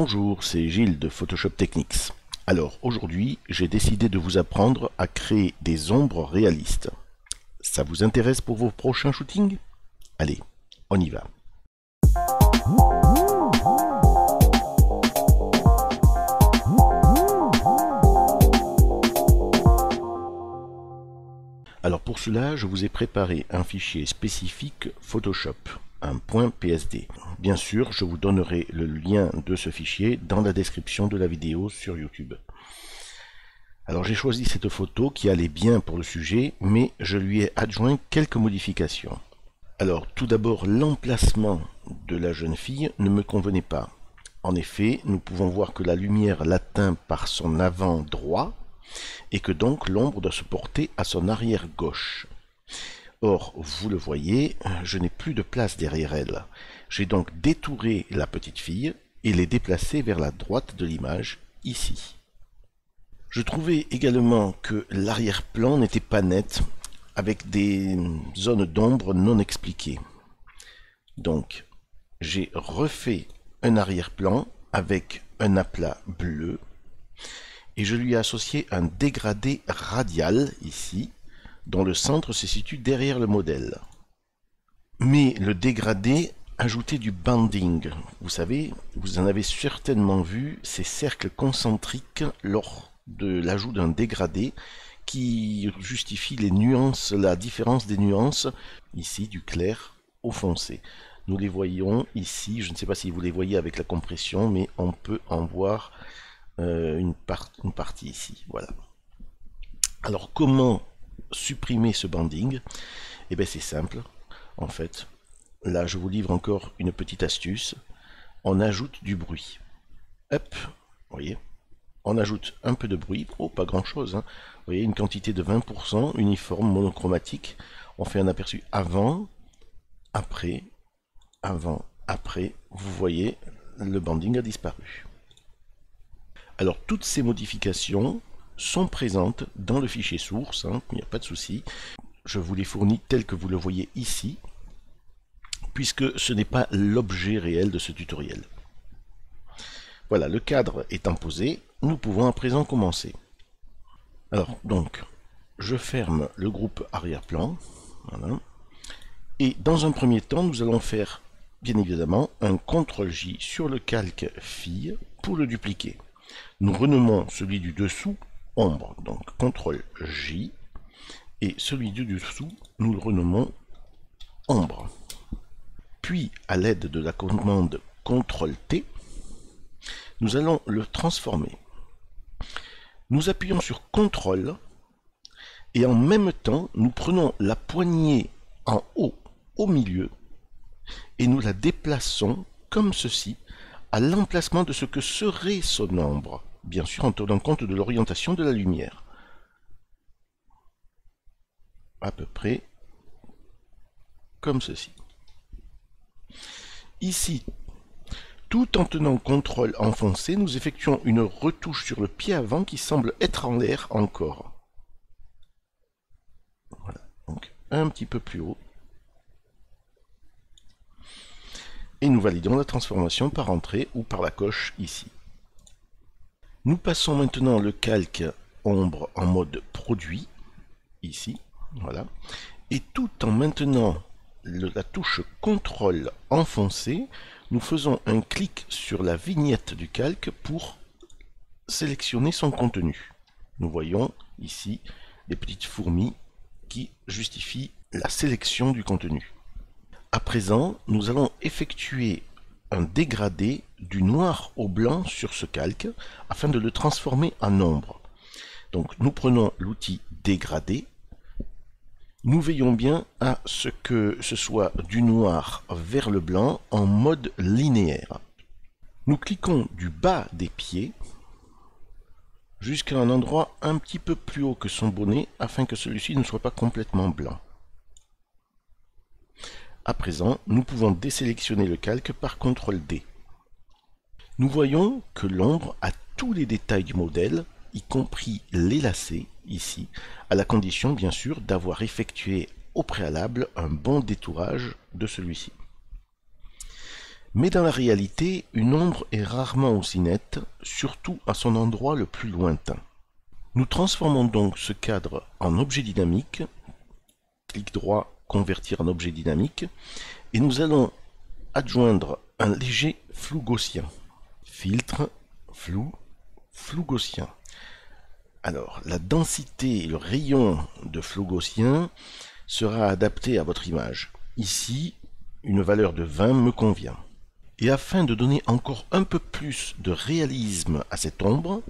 Bonjour, c'est Gilles de Photoshop Techniques. Alors aujourd'hui, j'ai décidé de vous apprendre à créer des ombres réalistes. Ça vous intéresse pour vos prochains shootings? Allez, on y va. Alors pour cela, je vous ai préparé un fichier spécifique Photoshop, un .psd. Bien sûr, je vous donnerai le lien de ce fichier dans la description de la vidéo sur YouTube. Alors j'ai choisi cette photo qui allait bien pour le sujet, mais je lui ai adjoint quelques modifications. Alors tout d'abord, l'emplacement de la jeune fille ne me convenait pas. En effet, nous pouvons voir que la lumière l'atteint par son avant droit, et que donc l'ombre doit se porter à son arrière gauche. Or, vous le voyez, je n'ai plus de place derrière elle. J'ai donc détouré la petite fille et l'ai déplacée vers la droite de l'image, ici. Je trouvais également que l'arrière-plan n'était pas net, avec des zones d'ombre non expliquées. Donc, j'ai refait un arrière-plan avec un aplat bleu, et je lui ai associé un dégradé radial, ici, dont le centre se situe derrière le modèle. Mais le dégradé ajoutait du banding. Vous savez, vous en avez certainement vu ces cercles concentriques lors de l'ajout d'un dégradé qui justifie les nuances, la différence des nuances, ici du clair au foncé. Nous les voyons ici, je ne sais pas si vous les voyez avec la compression, mais on peut en voir une partie ici, voilà. Alors comment supprimer ce banding? Eh bien c'est simple, en fait. Là je vous livre encore une petite astuce. On ajoute du bruit. Hop, vous voyez, on ajoute un peu de bruit, oh pas grand chose, hein. Vous voyez, une quantité de 20%, uniforme, monochromatique. On fait un aperçu avant, après, avant, après. Vous voyez, le banding a disparu. Alors toutes ces modifications sont présentes dans le fichier source, hein, il n'y a pas de souci. Je vous les fournis tels que vous le voyez ici, puisque ce n'est pas l'objet réel de ce tutoriel. Voilà, le cadre étant posé, nous pouvons à présent commencer. Alors donc, je ferme le groupe arrière-plan, voilà. Et dans un premier temps, nous allons faire bien évidemment un CTRL-J sur le calque fille pour le dupliquer. Nous renommons celui du dessous ombre, donc CTRL-J, et celui du dessous, nous le renommons ombre. Puis, à l'aide de la commande CTRL-T, nous allons le transformer. Nous appuyons sur CTRL, et en même temps, nous prenons la poignée en haut, au milieu, et nous la déplaçons comme ceci, à l'emplacement de ce que serait son ombre, bien sûr en tenant compte de l'orientation de la lumière. À peu près comme ceci. Ici, tout en tenant CTRL enfoncé, nous effectuons une retouche sur le pied avant qui semble être en l'air encore. Voilà, donc un petit peu plus haut. Et nous validons la transformation par entrée ou par la coche ici. Nous passons maintenant le calque ombre en mode produit, ici, voilà. Et tout en maintenant la touche CTRL enfoncée, nous faisons un clic sur la vignette du calque pour sélectionner son contenu. Nous voyons ici les petites fourmis qui justifient la sélection du contenu. À présent, nous allons effectuer un dégradé du noir au blanc sur ce calque afin de le transformer en ombre. Donc nous prenons l'outil dégradé. Nous veillons bien à ce que ce soit du noir vers le blanc en mode linéaire. Nous cliquons du bas des pieds jusqu'à un endroit un petit peu plus haut que son bonnet afin que celui-ci ne soit pas complètement blanc. À présent, nous pouvons désélectionner le calque par CTRL-D. Nous voyons que l'ombre a tous les détails du modèle, y compris les lacets, ici, à la condition bien sûr d'avoir effectué au préalable un bon détourage de celui-ci. Mais dans la réalité, une ombre est rarement aussi nette, surtout à son endroit le plus lointain. Nous transformons donc ce cadre en objet dynamique, clic droit, convertir en objet dynamique, et nous allons adjoindre un léger flou gaussien. Filtre, flou, flou gaussien. Alors, la densité et le rayon de flou gaussien sera adapté à votre image. Ici, une valeur de 20 me convient. Et afin de donner encore un peu plus de réalisme à cette ombre,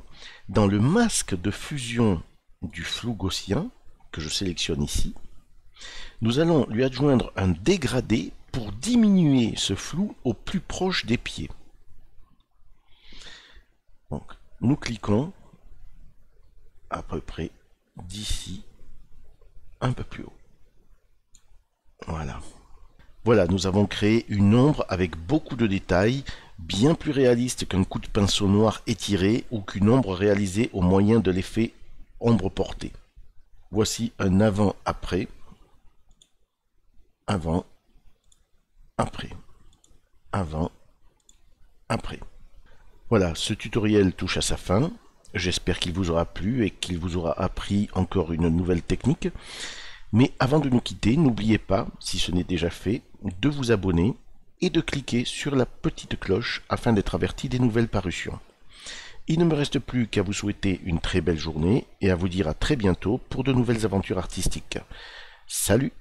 dans le masque de fusion du flou gaussien, que je sélectionne ici, nous allons lui adjoindre un dégradé pour diminuer ce flou au plus proche des pieds. Donc, nous cliquons à peu près d'ici, un peu plus haut. Voilà. Voilà, nous avons créé une ombre avec beaucoup de détails, bien plus réaliste qu'un coup de pinceau noir étiré ou qu'une ombre réalisée au moyen de l'effet ombre portée. Voici un avant-après. Avant, après, avant, après. Voilà, ce tutoriel touche à sa fin. J'espère qu'il vous aura plu et qu'il vous aura appris encore une nouvelle technique. Mais avant de nous quitter, n'oubliez pas, si ce n'est déjà fait, de vous abonner et de cliquer sur la petite cloche afin d'être averti des nouvelles parutions. Il ne me reste plus qu'à vous souhaiter une très belle journée et à vous dire à très bientôt pour de nouvelles aventures artistiques. Salut!